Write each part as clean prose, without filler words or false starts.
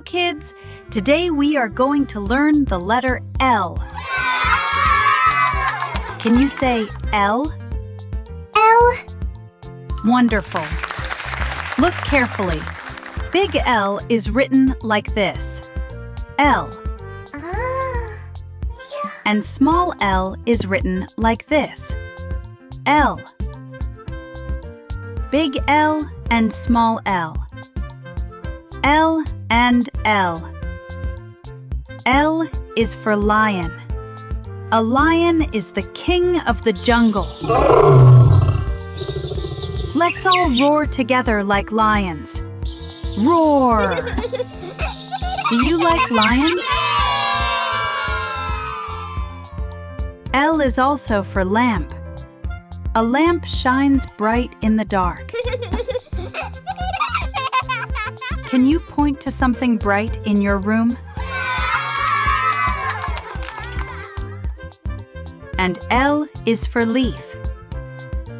kids! Today we are going to learn the letter L. Can you say L? L. Wonderful. Look carefully. Big L is written like this. L. Yeah. And small l is written like this. L. Big L and small l. L and L. L is for lion. A lion is the king of the jungle. Let's all roar together like lions. Roar! Do you like lions? L is also for lamp. A lamp shines bright in the dark. Can you point to something bright in your room? And L is for leaf.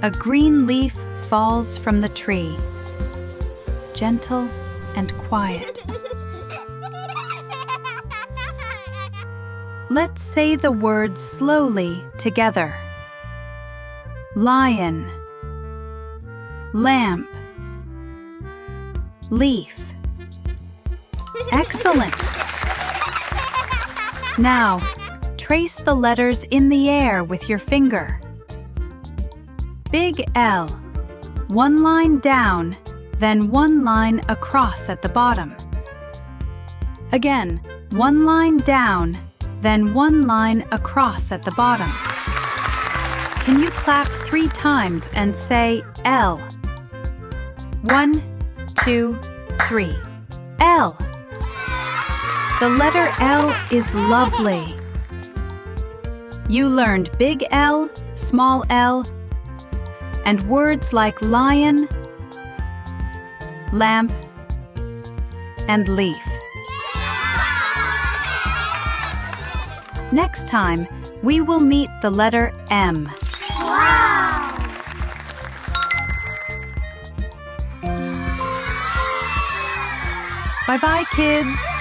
A green leaf falls from the tree. Gentle and quiet. Let's say the words slowly together. Lion, lamp, leaf. Excellent! Now, trace the letters in the air with your finger. Big L, one line down, then one line across at the bottom. Again, one line down, then one line across at the bottom. Can you clap 3 times and say L? 1, 2, 3. L. The letter L is lovely. You learned big L, small l, and words like lion, lamp, and leaf. Next time, we will meet the letter M. Wow! Bye-bye, kids!